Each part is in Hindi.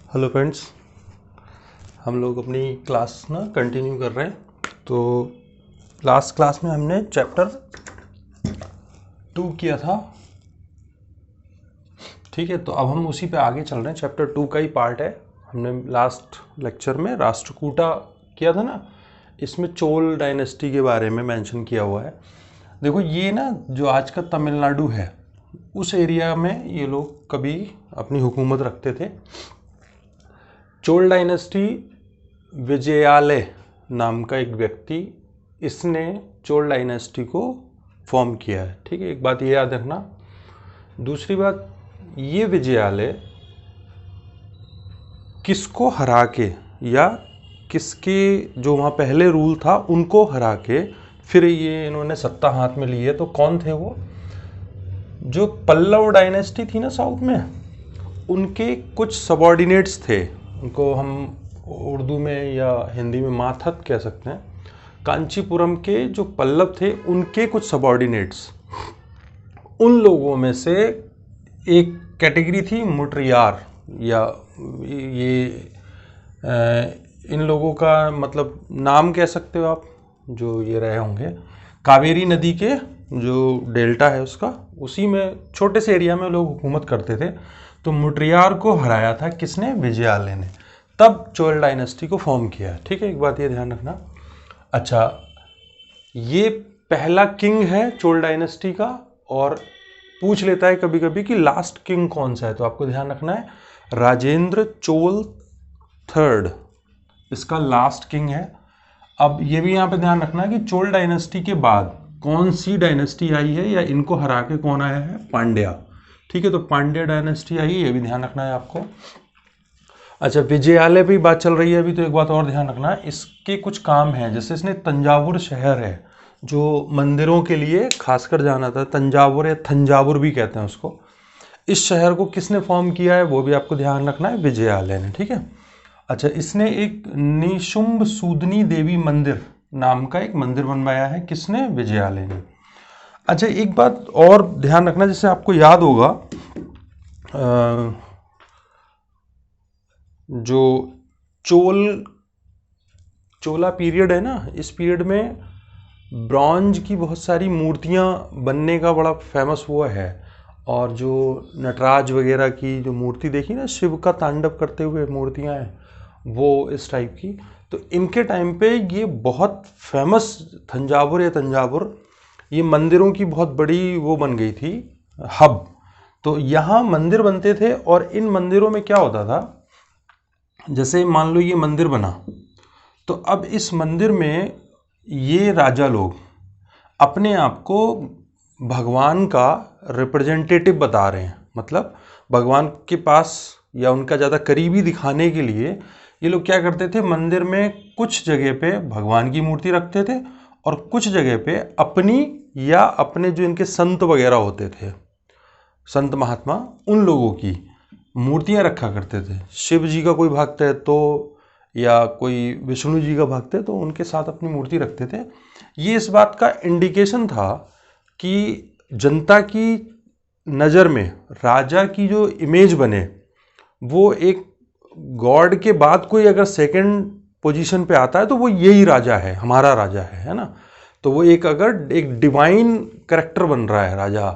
हेलो फ्रेंड्स, हम लोग अपनी क्लास ना कंटिन्यू कर रहे हैं। तो लास्ट क्लास में हमने चैप्टर 2 किया था, ठीक है। तो अब हम उसी पे आगे चल रहे हैं, चैप्टर 2 का ही पार्ट है। हमने लास्ट लेक्चर में राष्ट्रकूटा किया था ना, इसमें चोल डायनेस्टी के बारे में मेंशन किया हुआ है। देखो ये ना जो आज का तमिलनाडु है, उस एरिया में ये लोग कभी अपनी हुकूमत रखते थे। चोल डायनेस्टी, विजयालय नाम का एक व्यक्ति, इसने चोल डायनेस्टी को फॉर्म किया है, ठीक है। एक बात ये याद रखना। दूसरी बात, ये विजयालय किसको हरा के या किसके जो वहाँ पहले रूल था उनको हरा के फिर ये इन्होंने सत्ता हाथ में ली है। तो कौन थे वो? जो पल्लव डायनेस्टी थी ना साउथ में, उनके कुछ सबॉर्डिनेट्स थे, उनको हम उर्दू में या हिंदी में माथत कह सकते हैं। कांचीपुरम के जो पल्लव थे उनके कुछ सबॉर्डिनेट्स, उन लोगों में से एक कैटेगरी थी मुट्रियार, या ये इन लोगों का मतलब नाम कह सकते हो आप, जो ये रहे होंगे कावेरी नदी के जो डेल्टा है उसका, उसी में छोटे से एरिया में लोग हुकूमत करते थे। तो मुट्रियार को हराया था किसने? विजयालय ने। तब चोल डायनेस्टी को फॉर्म किया, ठीक है। एक बात ये ध्यान रखना। अच्छा, ये पहला किंग है चोल डायनेस्टी का, और पूछ लेता है कभी कभी कि लास्ट किंग कौन सा है, तो आपको ध्यान रखना है राजेंद्र चोल थर्ड इसका लास्ट किंग है। अब ये भी यहाँ पे ध्यान रखना है कि चोल डायनेस्टी के बाद कौन सी डायनेस्टी आई है, या इनको हरा के कौन आया है? पांड्या, ठीक है। तो पांड्या डायनेस्टी आई, ये भी ध्यान रखना है आपको। अच्छा, विजयालय पे बात चल रही है अभी, तो एक बात और ध्यान रखना, इसके कुछ काम हैं। जैसे इसने तंजावुर शहर है जो मंदिरों के लिए खासकर जाना था, तंजावुर या थंजावुर भी कहते हैं उसको, इस शहर को किसने फॉर्म किया है वो भी आपको ध्यान रखना है, विजयालय ने, ठीक है। अच्छा, इसने एक निशुंभ सूदनी देवी मंदिर नाम का एक मंदिर बनवाया है, किसने? विजयालय ने। अच्छा, एक बात और ध्यान रखना, जैसे आपको याद होगा जो चोला पीरियड है ना, इस पीरियड में ब्रॉन्ज की बहुत सारी मूर्तियां बनने का बड़ा फेमस हुआ है। और जो नटराज वगैरह की जो मूर्ति देखी ना, शिव का तांडव करते हुए मूर्तियां हैं, वो इस टाइप की। तो इनके टाइम पे ये बहुत फेमस थंजावुर या तंजावुर, ये मंदिरों की बहुत बड़ी वो बन गई थी, हब। तो यहाँ मंदिर बनते थे, और इन मंदिरों में क्या होता था, जैसे मान लो ये मंदिर बना, तो अब इस मंदिर में ये राजा लोग अपने आप को भगवान का रिप्रेजेंटेटिव बता रहे हैं। मतलब भगवान के पास या उनका ज़्यादा करीबी दिखाने के लिए ये लोग क्या करते थे, मंदिर में कुछ जगह पे भगवान की मूर्ति रखते थे, और कुछ जगह पे अपनी या अपने जो इनके संत वगैरह होते थे, संत महात्मा, उन लोगों की मूर्तियां रखा करते थे। शिव जी का कोई भक्त है तो, या कोई विष्णु जी का भक्त है तो उनके साथ अपनी मूर्ति रखते थे। ये इस बात का इंडिकेशन था कि जनता की नज़र में राजा की जो इमेज बने, वो एक गॉड के बाद कोई अगर सेकंड पोजीशन पे आता है तो वो यही राजा है, हमारा राजा है ना। तो वो एक अगर एक डिवाइन कैरेक्टर बन रहा है राजा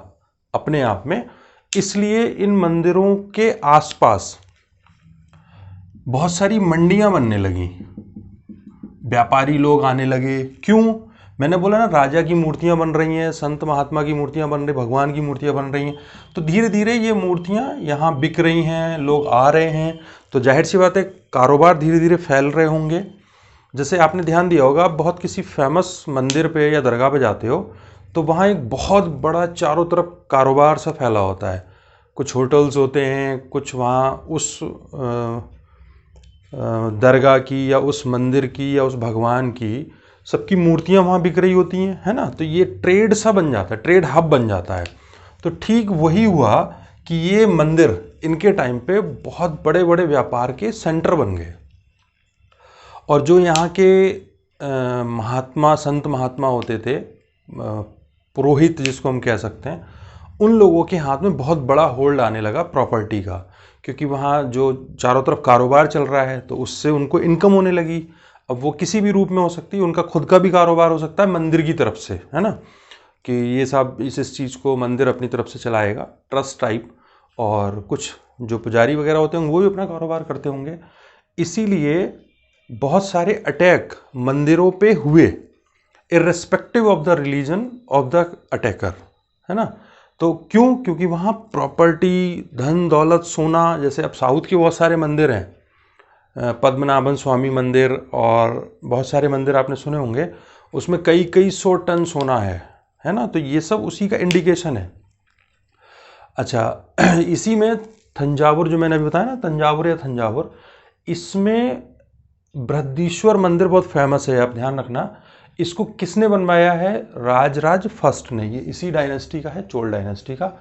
अपने आप में, इसलिए इन मंदिरों के आसपास बहुत सारी मंडियां बनने लगी, व्यापारी लोग आने लगे। क्यों? मैंने बोला ना, राजा की मूर्तियां बन रही हैं, संत महात्मा की मूर्तियां बन रही, भगवान की मूर्तियां बन रही हैं, तो धीरे धीरे ये मूर्तियां यहाँ बिक रही हैं, लोग आ रहे हैं, तो जाहिर सी बात है कारोबार धीरे धीरे फैल रहे होंगे। जैसे आपने ध्यान दिया होगा, आप बहुत किसी फेमस मंदिर पे या दरगाह पे जाते हो तो वहाँ एक बहुत बड़ा चारों तरफ कारोबार सा फैला होता है। कुछ होटल्स होते हैं, कुछ वहाँ उस दरगाह की या उस मंदिर की या उस भगवान की सबकी मूर्तियां वहाँ बिक रही होती हैं, है ना। तो ये ट्रेड सा बन जाता है, ट्रेड हब बन जाता है। तो ठीक वही हुआ कि ये मंदिर इनके टाइम पे बहुत बड़े बड़े व्यापार के सेंटर बन गए, और जो यहाँ के महात्मा, संत महात्मा होते थे, पुरोहित जिसको हम कह सकते हैं, उन लोगों के हाथ में बहुत बड़ा होल्ड आने लगा प्रॉपर्टी का, क्योंकि वहाँ जो चारों तरफ कारोबार चल रहा है तो उससे उनको इनकम होने लगी। अब वो किसी भी रूप में हो सकती है, उनका खुद का भी कारोबार हो सकता है मंदिर की तरफ से, है ना, कि ये सब इस चीज़ को मंदिर अपनी तरफ से चलाएगा, ट्रस्ट टाइप, और कुछ जो पुजारी वगैरह होते होंगे वो भी अपना कारोबार करते होंगे। इसीलिए बहुत सारे अटैक मंदिरों पे हुए, irrespective of the religion of the attacker, है ना। तो क्यों? क्योंकि वहाँ प्रॉपर्टी, धन दौलत, सोना, जैसे अब साउथ के बहुत सारे मंदिर हैं, पद्मनाभन स्वामी मंदिर और बहुत सारे मंदिर आपने सुने होंगे, उसमें कई कई 100 टन सोना है ना। तो ये सब उसी का इंडिकेशन है। अच्छा, इसी में थंजावुर जो मैंने अभी बताया ना, तंजावुर या थंजावुर, इसमें बृहदीश्वर मंदिर बहुत फेमस है, आप ध्यान रखना। इसको किसने बनवाया है? राजराज फर्स्ट ने। ये इसी डायनेस्टी का है, चोल डायनेस्टी का।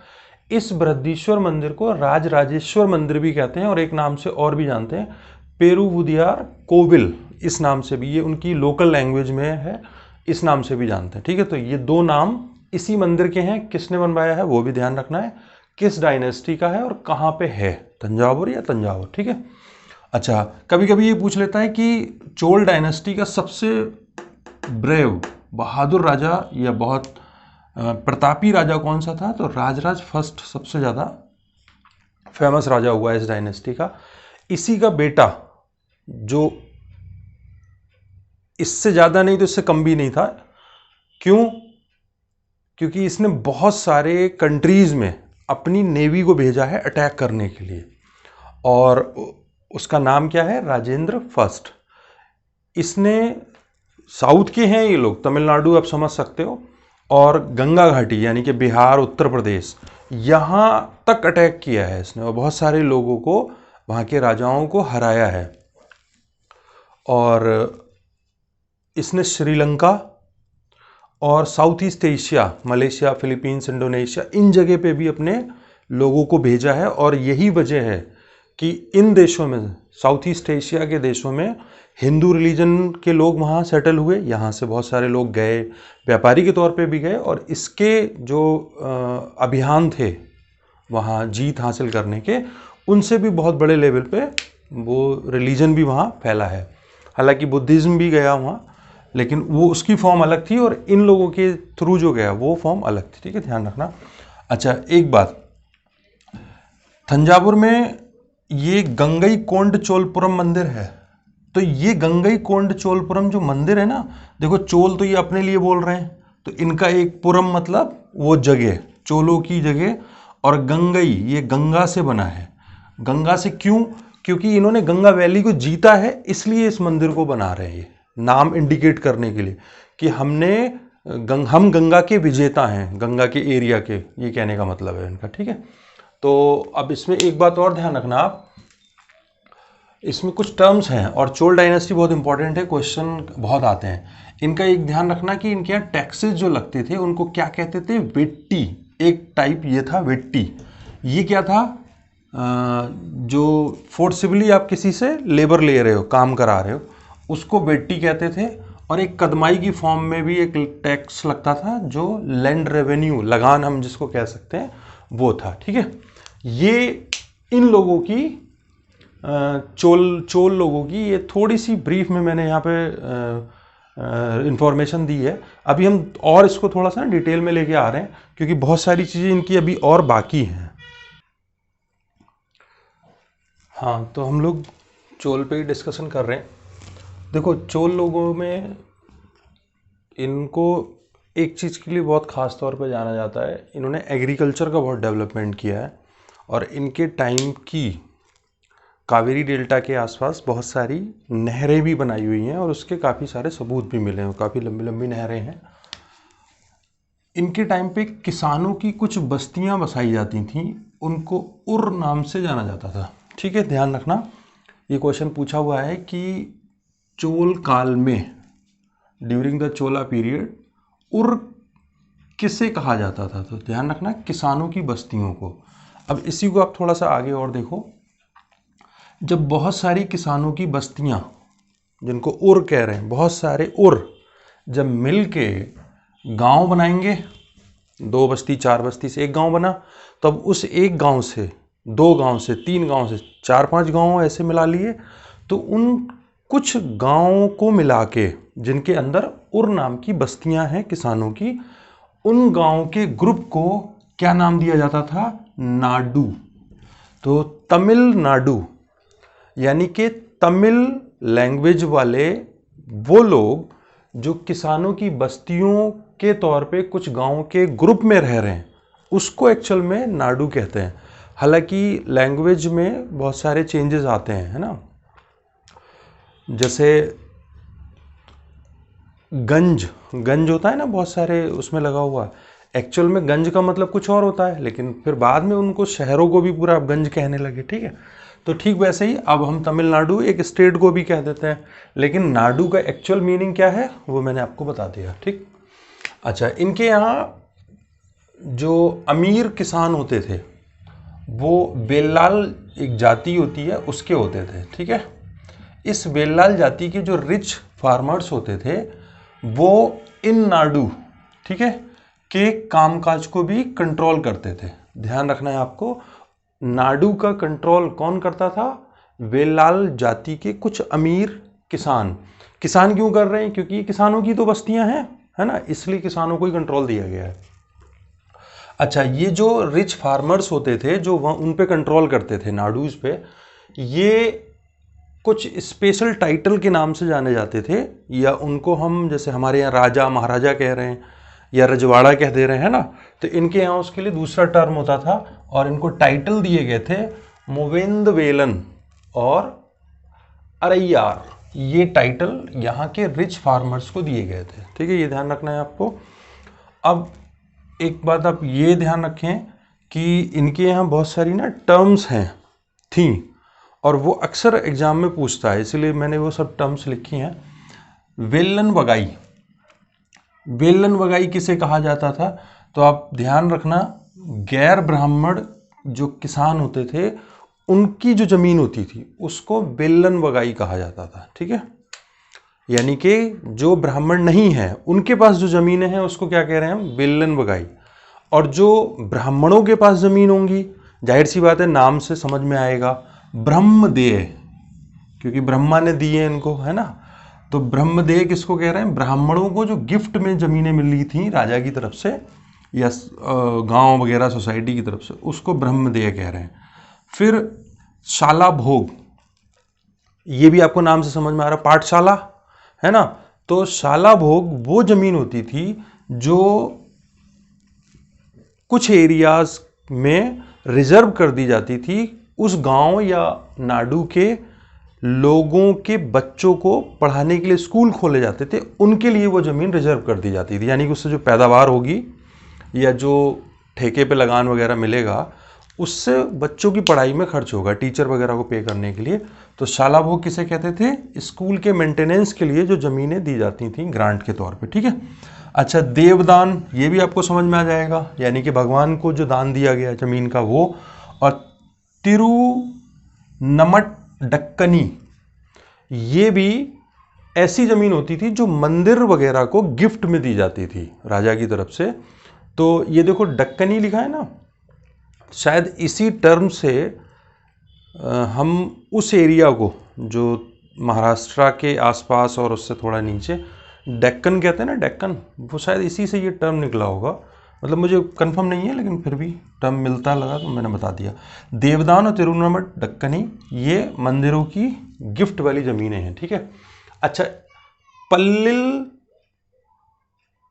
इस बृहदीश्वर मंदिर को राजराजेश्वर मंदिर भी कहते हैं और एक नाम से और भी जानते हैं, पेरुवुदियार कोविल, इस नाम से भी, ये उनकी लोकल लैंग्वेज में है, इस नाम से भी जानते हैं। ठीक है, तो ये दो नाम इसी मंदिर के हैं। किसने बनवाया है वो भी ध्यान रखना है, किस डायनेस्टी का है और कहाँ पे है, तंजावुर या तंजावुर। ठीक है। अच्छा, कभी कभी ये पूछ लेता है कि चोल डायनेस्टी का सबसे ब्रेव, बहादुर राजा या बहुत प्रतापी राजा कौन सा था? तो राजराज फर्स्ट सबसे ज़्यादा फेमस राजा हुआ है इस डायनेस्टी का। इसी का बेटा, जो इससे ज़्यादा नहीं तो इससे कम भी नहीं था। क्यों? क्योंकि इसने बहुत सारे कंट्रीज़ में अपनी नेवी को भेजा है अटैक करने के लिए, और उसका नाम क्या है? राजेंद्र फर्स्ट। इसने, साउथ के हैं ये लोग, तमिलनाडु आप समझ सकते हो, और गंगा घाटी यानी कि बिहार, उत्तर प्रदेश, यहाँ तक अटैक किया है इसने और बहुत सारे लोगों को, वहाँ के राजाओं को हराया है। और इसने श्रीलंका और South East Asia, Malaysia, Philippines, Indonesia, इन जगह पे भी अपने लोगों को भेजा है। और यही वजह है कि इन देशों में, साउथ ईस्ट एशिया के देशों में, हिंदू रिलीजन के लोग वहाँ सेटल हुए, यहाँ से बहुत सारे लोग गए, व्यापारी के तौर पे भी गए, और इसके जो अभियान थे वहाँ जीत हासिल करने के, उनसे भी बहुत बड़े लेवल पे वो रिलीजन भी वहाँ फैला है। हालांकि बुद्धिज़्म भी गया वहाँ, लेकिन वो उसकी फॉर्म अलग थी और इन लोगों के थ्रू जो गया वो फॉर्म अलग थी। ठीक है, ध्यान रखना। अच्छा, एक बात, तंजावुर में ये गंगई कोंड चोलपुरम मंदिर है। तो ये गंगई कोंड चोलपुरम जो मंदिर है ना, देखो चोल तो ये अपने लिए बोल रहे हैं, तो इनका एक पुरम मतलब वो जगह, चोलों की जगह, और गंगई ये गंगा से बना है। गंगा से क्यों? क्योंकि इन्होंने गंगा वैली को जीता है, इसलिए इस मंदिर को बना रहे हैं, ये नाम इंडिकेट करने के लिए कि हम गंगा के विजेता हैं, गंगा के एरिया के, ये कहने का मतलब है इनका। ठीक है, तो अब इसमें एक बात और ध्यान रखना आप, इसमें कुछ टर्म्स हैं, और चोल डायनेस्टी बहुत इंपॉर्टेंट है, क्वेश्चन बहुत आते हैं इनका। एक ध्यान रखना कि इनके यहाँ टैक्सेस जो लगते थे उनको क्या कहते थे? वेट्टी। एक टाइप ये था वेट्टी। ये क्या था? जो फोर्सिबली आप किसी से लेबर ले रहे हो, काम करा रहे हो, उसको वेट्टी कहते थे। और एक कदमाई की फॉर्म में भी एक टैक्स लगता था जो लैंड रेवेन्यू, लगान हम जिसको कह सकते हैं, वो था। ठीक है, ये इन लोगों की, चोल लोगों की, ये थोड़ी सी ब्रीफ में मैंने यहाँ पे इंफॉर्मेशन दी है। अभी हम और इसको थोड़ा सा डिटेल में लेके आ रहे हैं, क्योंकि बहुत सारी चीज़ें इनकी अभी और बाकी हैं। हाँ, तो हम लोग चोल पे ही डिस्कशन कर रहे हैं। देखो, चोल लोगों में इनको एक चीज़ के लिए बहुत ख़ास तौर पे जाना जाता है, इन्होंने एग्रीकल्चर का बहुत डेवलपमेंट किया है, और इनके टाइम की कावेरी डेल्टा के आसपास बहुत सारी नहरें भी बनाई हुई हैं, और उसके काफ़ी सारे सबूत भी मिले हैं, काफ़ी लंबी लंबी नहरें हैं। इनके टाइम पे किसानों की कुछ बस्तियां बसाई जाती थीं, उनको उर नाम से जाना जाता था। ठीक है, ध्यान रखना, ये क्वेश्चन पूछा हुआ है कि चोल काल में, ड्यूरिंग द चोला पीरियड, उर किसे कहा जाता था? तो ध्यान रखना, किसानों की बस्तियों को। अब इसी को आप थोड़ा सा आगे और देखो, जब बहुत सारी किसानों की बस्तियां, जिनको उर कह रहे हैं, बहुत सारे उर जब मिल के गाँव बनाएंगे, 2 बस्ती 4 बस्ती से एक गांव बना, तब उस एक गांव से 2 गांव से 3 गांव से 4-5 गांव ऐसे मिला लिए, तो उन कुछ गांवों को मिला के जिनके अंदर उर नाम की बस्तियां हैं किसानों की, उन गांवों के ग्रुप को क्या नाम दिया जाता था? नाडु। तो तमिलनाडु यानी कि तमिल लैंग्वेज वाले वो लोग जो किसानों की बस्तियों के तौर पे कुछ गांवों के ग्रुप में रह रहे हैं, उसको एक्चुअल में नाडु कहते हैं। हालांकि लैंग्वेज में बहुत सारे चेंजेस आते हैं, है ना। जैसे गंज, गंज होता है ना, बहुत सारे उसमें लगा हुआ, एक्चुअल में गंज का मतलब कुछ और होता है, लेकिन फिर बाद में उनको शहरों को भी पूरा गंज कहने लगे, ठीक है। तो ठीक वैसे ही अब हम तमिलनाडु एक स्टेट को भी कह देते हैं, लेकिन नाडु का एक्चुअल मीनिंग क्या है वो मैंने आपको बता दिया, ठीक। अच्छा, इनके यहाँ जो अमीर किसान होते थे वो वेल्लाल एक जाति होती है उसके होते थे, ठीक है। इस वेल्लाल जाति के जो रिच फार्मर्स होते थे वो इन नाडु, ठीक है, के कामकाज को भी कंट्रोल करते थे। ध्यान रखना है आपको, नाडु का कंट्रोल कौन करता था? वेल्लाल जाति के कुछ अमीर किसान। किसान क्यों कर रहे हैं? क्योंकि ये किसानों की तो बस्तियां हैं, है ना, इसलिए किसानों को ही कंट्रोल दिया गया है। अच्छा, ये जो रिच फार्मर्स होते थे जो उन पे कंट्रोल करते थे नाडूज पे, ये कुछ स्पेशल टाइटल के नाम से जाने जाते थे, या उनको हम जैसे हमारे यहाँ राजा महाराजा कह रहे हैं या रजवाड़ा कह दे रहे हैं ना, तो इनके यहाँ उसके लिए दूसरा टर्म होता था और इनको टाइटल दिए गए थे मोवेंद वेलन और अरैयार। ये टाइटल यहाँ के रिच फार्मर्स को दिए गए थे, ठीक है, ये ध्यान रखना है आपको। अब एक बात आप ये ध्यान रखें कि इनके यहाँ बहुत सारी ना टर्म्स हैं थी, और वो अक्सर एग्जाम में पूछता है, इसलिए मैंने वो सब टर्म्स लिखी हैं। वेलन वगाई, वेलन वगाई किसे कहा जाता था? तो आप ध्यान रखना, गैर ब्राह्मण जो किसान होते थे उनकी जो जमीन होती थी उसको वेलन वगाई कहा जाता था, ठीक है। यानी कि जो ब्राह्मण नहीं है उनके पास जो जमीनें हैं उसको क्या कह रहे हैं हम? वेलन वगाई। और जो ब्राह्मणों के पास जमीन होंगी, जाहिर सी बात है नाम से समझ में आएगा, ब्रह्मदेय, क्योंकि ब्रह्मा ने दिए इनको, है ना। तो ब्रह्मदेय किसको कह रहे हैं? ब्राह्मणों को जो गिफ्ट में जमीनें मिली थी राजा की तरफ से या गांव वगैरह सोसाइटी की तरफ से, उसको ब्रह्मदेय कह रहे हैं। फिर शाला भोग, ये भी आपको नाम से समझ में आ रहा, पाठशाला, है ना। तो शाला भोग वो जमीन होती थी जो कुछ एरियाज में रिजर्व कर दी जाती थी उस गांव या नाडु के लोगों के बच्चों को पढ़ाने के लिए स्कूल खोले जाते थे, उनके लिए वो ज़मीन रिजर्व कर दी जाती थी। यानी कि उससे जो पैदावार होगी या जो ठेके पे लगान वगैरह मिलेगा उससे बच्चों की पढ़ाई में खर्च होगा, टीचर वगैरह को पे करने के लिए। तो शाला भोग किसे कहते थे? स्कूल के मेंटेनेंस के लिए जो ज़मीनें दी जाती थी ग्रांट के तौर पे, ठीक है। अच्छा, देवदान, ये भी आपको समझ में आ जाएगा, यानी कि भगवान को जो दान दिया गया ज़मीन का वो। और तिरुनमट डक्कनी, ये भी ऐसी ज़मीन होती थी जो मंदिर वगैरह को गिफ्ट में दी जाती थी राजा की तरफ से। तो ये देखो डक्कनी लिखा है ना, शायद इसी टर्म से हम उस एरिया को जो महाराष्ट्र के आसपास और उससे थोड़ा नीचे डेक्कन कहते हैं ना, डेक्कन, वो शायद इसी से ये टर्म निकला होगा। मतलब मुझे कंफर्म नहीं है लेकिन फिर भी टर्म मिलता लगा तो मैंने बता दिया। देवदान और तिरुनमट डक्कनी ये मंदिरों की गिफ्ट वाली ज़मीनें हैं, ठीक है। अच्छा,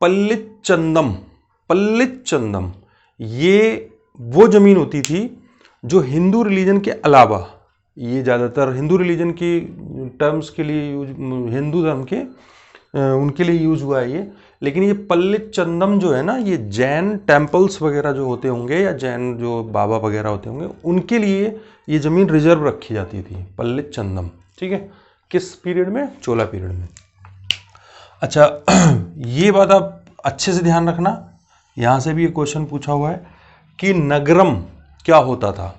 पल्लिचंदम, पल्लिचंदम ये वो ज़मीन होती थी जो हिंदू रिलीजन के अलावा, ये ज़्यादातर हिंदू रिलीजन की टर्म्स के लिए यूज, हिंदू धर्म के उनके लिए यूज़ हुआ है ये। लेकिन ये पल्लिचंदम जो है ना, ये जैन टेम्पल्स वगैरह जो होते होंगे या जैन जो बाबा वगैरह होते होंगे उनके लिए ये ज़मीन रिजर्व रखी जाती थी, पल्लिचंदम, ठीक है। किस पीरियड में? चोला पीरियड में। अच्छा, ये बात आप अच्छे से ध्यान रखना, यहाँ से भी ये क्वेश्चन पूछा हुआ है कि नगरम क्या होता था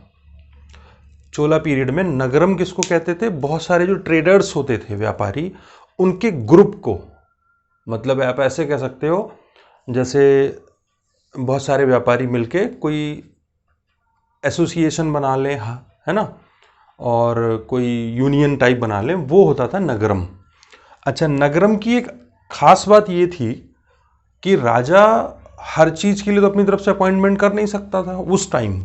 चोला पीरियड में। नगरम किसको कहते थे? बहुत सारे जो ट्रेडर्स होते थे, व्यापारी, उनके ग्रुप को, मतलब आप ऐसे कह सकते हो जैसे बहुत सारे व्यापारी मिलके कोई एसोसिएशन बना लें, है ना, और कोई यूनियन टाइप बना लें, वो होता था नगरम। अच्छा, नगरम की एक खास बात ये थी कि राजा हर चीज के लिए तो अपनी तरफ से अपॉइंटमेंट कर नहीं सकता था उस टाइम।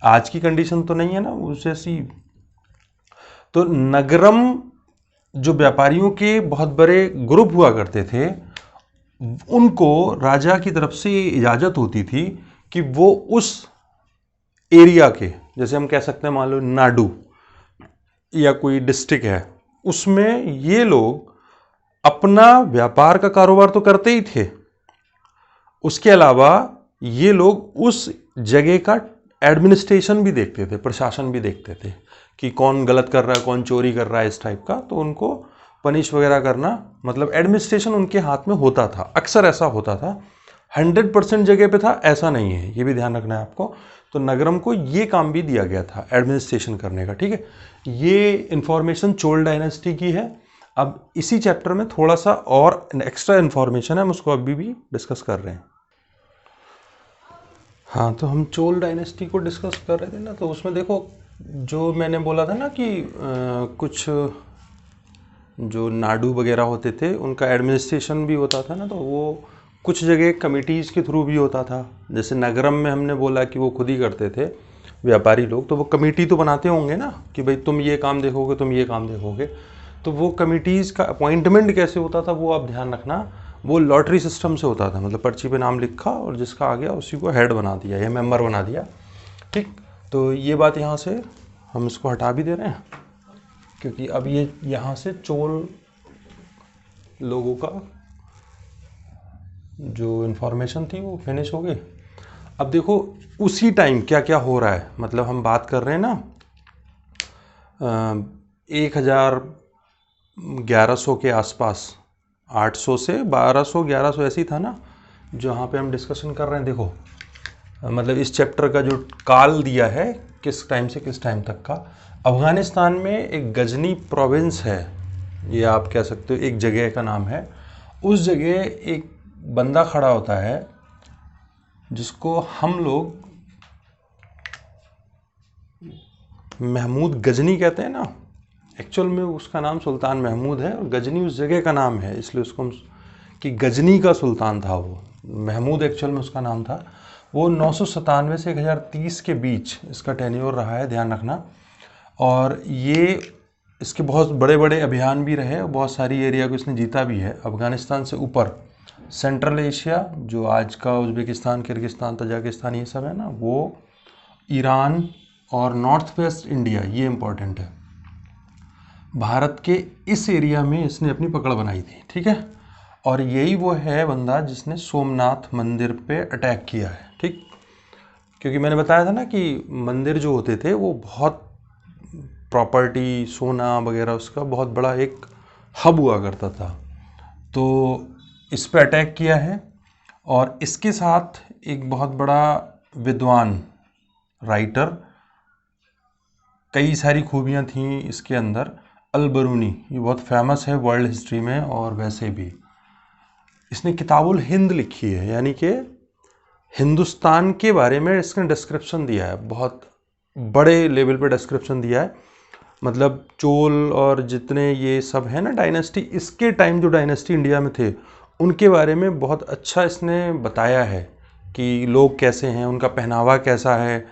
आज की कंडीशन तो नहीं है ना उस जैसी। तो नगरम जो व्यापारियों के बहुत बड़े ग्रुप हुआ करते थे, उनको राजा की तरफ से ये इजाजत होती थी कि वो उस एरिया के, जैसे हम कह सकते हैं मान लो नाडू या कोई डिस्ट्रिक्ट है, उसमें ये लोग अपना व्यापार का कारोबार तो करते ही थे, उसके अलावा ये लोग उस जगह का एडमिनिस्ट्रेशन भी देखते थे, प्रशासन भी देखते थे कि कौन गलत कर रहा है, कौन चोरी कर रहा है, इस टाइप का। तो उनको पनिश वगैरह करना, मतलब एडमिनिस्ट्रेशन उनके हाथ में होता था, अक्सर ऐसा होता था। 100% जगह पे था ऐसा नहीं है, ये भी ध्यान रखना है आपको। तो नगरम को ये काम भी दिया गया था एडमिनिस्ट्रेशन करने का, ठीक है। ये इंफॉर्मेशन चोल डायनेस्टी की है। अब इसी चैप्टर में थोड़ा सा और एक्स्ट्रा इंफॉर्मेशन है, हम उसको अभी भी डिस्कस कर रहे हैं। हाँ, तो हम चोल डायनेस्टी को डिस्कस कर रहे थे ना, तो उसमें देखो जो मैंने बोला था ना कि कुछ जो नाडू वगैरह होते थे उनका एडमिनिस्ट्रेशन भी होता था ना, तो वो कुछ जगह कमिटीज़ के थ्रू भी होता था। जैसे नगरम में हमने बोला कि वो खुद ही करते थे व्यापारी लोग, तो वो कमेटी तो बनाते होंगे ना कि भाई तुम ये काम देखोगे, तुम ये काम देखोगे। तो वो कमिटीज़ का अपॉइंटमेंट कैसे होता था वो आप ध्यान रखना। वो लॉटरी सिस्टम से होता था, मतलब पर्ची पे नाम लिखा और जिसका आ गया उसी को हेड बना दिया या मेंबर बना दिया, ठीक। तो ये बात यहाँ से हम इसको हटा भी दे रहे हैं, क्योंकि अब ये यहाँ से चोल लोगों का जो इन्फॉर्मेशन थी वो फिनिश हो गई। अब देखो उसी टाइम क्या क्या हो रहा है, मतलब हम बात कर रहे हैं ना 1100 के आसपास, 800 से 1200 1100 ऐसी था ना जहाँ पे हम डिस्कशन कर रहे हैं। देखो मतलब इस चैप्टर का जो काल दिया है किस टाइम से किस टाइम तक का। अफ़गानिस्तान में एक गजनी प्रोविंस है, ये आप कह सकते हो एक जगह का नाम है। उस जगह एक बंदा खड़ा होता है जिसको हम लोग महमूद गजनी कहते हैं ना, एक्चुअल में उसका नाम सुल्तान महमूद है और गजनी उस जगह का नाम है, इसलिए उसको कि गजनी का सुल्तान था वो। महमूद एक्चुअल में उसका नाम था। वो 997 से 1030 के बीच इसका टेन्योर रहा है, ध्यान रखना। और ये इसके बहुत बड़े बड़े अभियान भी रहे और बहुत सारी एरिया को इसने जीता भी है। अफ़गानिस्तान से ऊपर सेंट्रल एशिया, जो आज का उज़्बेकिस्तान, किर्गिस्तान, तजाकिस्तान ये सब है ना, वो ईरान और नॉर्थ वेस्ट इंडिया, ये इम्पोर्टेंट है। भारत के इस एरिया में इसने अपनी पकड़ बनाई थी, ठीक है। और यही वो है बंदा जिसने सोमनाथ मंदिर पे अटैक किया है, ठीक। क्योंकि मैंने बताया था ना कि मंदिर जो होते थे वो बहुत प्रॉपर्टी, सोना वगैरह, उसका बहुत बड़ा एक हब हुआ करता था। तो इस पे अटैक किया है और इसके साथ एक बहुत बड़ा विद्वान, राइटर, कई सारी खूबियाँ थीं इसके अंदर, अल-बरूनी। ये बहुत फेमस है वर्ल्ड हिस्ट्री में और वैसे भी इसने किताबुल हिंद लिखी है, यानी कि हिंदुस्तान के बारे में इसने डिस्क्रिप्शन दिया है, बहुत बड़े लेवल पे डिस्क्रिप्शन दिया है। मतलब चोल और जितने ये सब है ना डायनेस्टी, इसके टाइम जो डायनेस्टी इंडिया में थे उनके बारे में बहुत अच्छा इसने बताया है कि लोग कैसे हैं, उनका पहनावा कैसा है,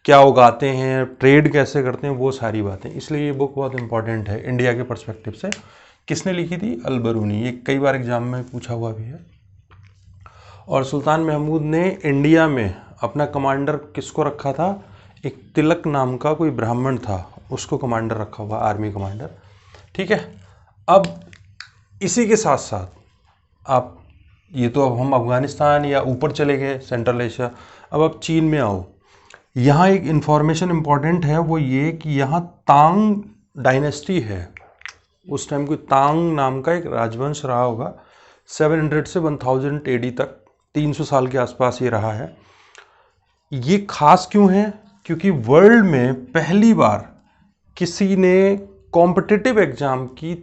क्या उगाते हैं, ट्रेड कैसे करते हैं, वो सारी बातें। इसलिए ये बुक बहुत इंपॉर्टेंट है इंडिया के पर्सपेक्टिव से। किसने लिखी थी? अल-बरूनी। ये कई बार एग्जाम में पूछा हुआ भी है। और सुल्तान महमूद ने इंडिया में अपना कमांडर किसको रखा था? एक तिलक नाम का कोई ब्राह्मण था, उसको कमांडर रखा हुआ, आर्मी कमांडर, ठीक है। अब इसी के साथ साथ आप, ये तो अब हम अफ़गानिस्तान या ऊपर चले गए सेंट्रल एशिया, अब आप चीन में आओ। यहाँ एक इन्फॉर्मेशन इम्पॉर्टेंट है, वो ये कि यहाँ तांग डायनेस्टी है। उस टाइम कोई तांग नाम का एक राजवंश रहा होगा, 700 से 1000 AD तक, 300 साल के आसपास ये रहा है। ये खास क्यों है? क्योंकि वर्ल्ड में पहली बार किसी ने कॉम्पिटिटिव एग्जाम की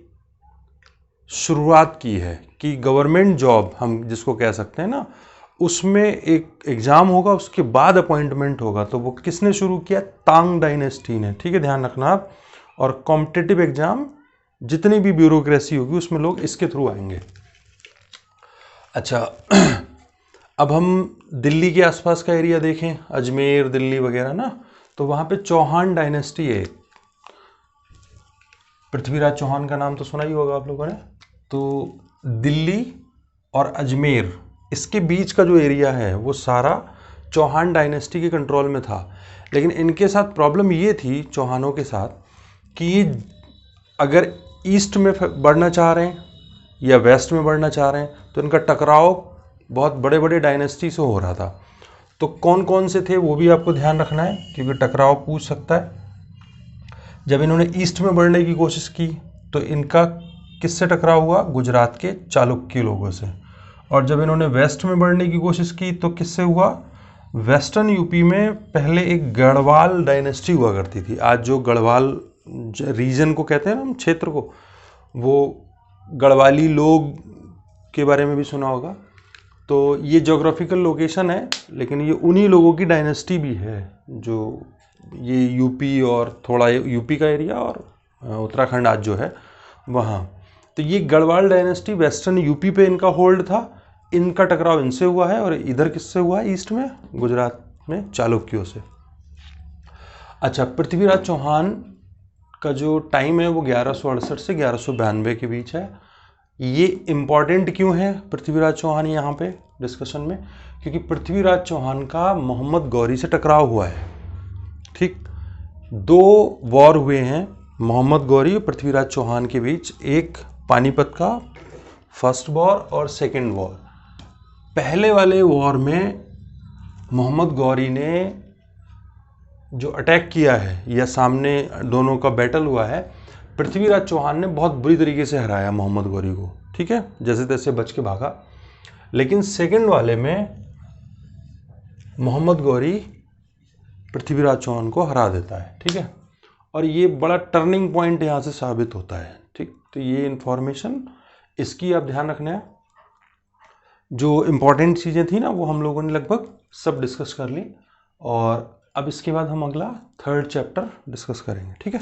शुरुआत की है कि गवर्नमेंट जॉब हम जिसको कह सकते हैं ना, उसमें एक एग्ज़ाम होगा, उसके बाद अपॉइंटमेंट होगा। तो वो किसने शुरू किया? तांग डायनेस्टी ने। ठीक है, ध्यान रखना आप। और कॉम्पिटिटिव एग्ज़ाम जितनी भी ब्यूरोक्रेसी होगी उसमें लोग इसके थ्रू आएंगे। अच्छा, अब हम दिल्ली के आसपास का एरिया देखें, अजमेर, दिल्ली वगैरह ना, तो वहाँ पे चौहान डायनेस्टी है। पृथ्वीराज चौहान का नाम तो सुना ही होगा आप लोगों ने। तो दिल्ली और अजमेर, इसके बीच का जो एरिया है वो सारा चौहान डायनेस्टी के कंट्रोल में था। लेकिन इनके साथ प्रॉब्लम ये थी, चौहानों के साथ, कि ये अगर ईस्ट में बढ़ना चाह रहे हैं या वेस्ट में बढ़ना चाह रहे हैं तो इनका टकराव बहुत बड़े बड़े डायनेस्टी से हो रहा था। तो कौन कौन से थे वो भी आपको ध्यान रखना है, क्योंकि टकराव पूछ सकता है। जब इन्होंने ईस्ट में बढ़ने की कोशिश की तो इनका किससे टकराव हुआ? गुजरात के चालुक्य लोगों से। और जब इन्होंने वेस्ट में बढ़ने की कोशिश की तो किससे हुआ? वेस्टर्न यूपी में पहले एक गढ़वाल डायनेस्टी हुआ करती थी। आज जो गढ़वाल रीजन को कहते हैं ना, हम क्षेत्र को, वो गढ़वाली लोग के बारे में भी सुना होगा। तो ये ज्योग्राफिकल लोकेशन है, लेकिन ये उन्हीं लोगों की डायनेस्टी भी है जो ये यूपी और थोड़ा यूपी का एरिया और उत्तराखंड आज जो है वहाँ। तो ये गढ़वाल डायनेस्टी वेस्टर्न यूपी पे इनका होल्ड था। इनका टकराव इनसे हुआ है। और इधर किससे हुआ है? ईस्ट में गुजरात में चालुक्यों से। अच्छा, पृथ्वीराज चौहान का जो टाइम है वो 1168 से 1192 के बीच है। ये इम्पॉर्टेंट क्यों है पृथ्वीराज चौहान यहाँ पे डिस्कशन में? क्योंकि पृथ्वीराज चौहान का मोहम्मद गौरी से टकराव हुआ है। ठीक, 2 वॉर हुए हैं मोहम्मद गौरी और पृथ्वीराज चौहान के बीच। एक पानीपत का फर्स्ट वॉर और सेकंड वॉर। पहले वाले वॉर में मोहम्मद गौरी ने जो अटैक किया है या सामने दोनों का बैटल हुआ है, पृथ्वीराज चौहान ने बहुत बुरी तरीके से हराया मोहम्मद गौरी को। ठीक है, जैसे तैसे बच के भागा। लेकिन सेकंड वाले में मोहम्मद गौरी पृथ्वीराज चौहान को हरा देता है। ठीक है, और ये बड़ा टर्निंग पॉइंट यहाँ से साबित होता है। ठीक, तो ये इंफॉर्मेशन इसकी आप ध्यान रखना है। जो इम्पोर्टेंट चीज़ें थी ना वो हम लोगों ने लगभग सब डिस्कस कर ली। और अब इसके बाद हम अगला 3rd चैप्टर डिस्कस करेंगे। ठीक है।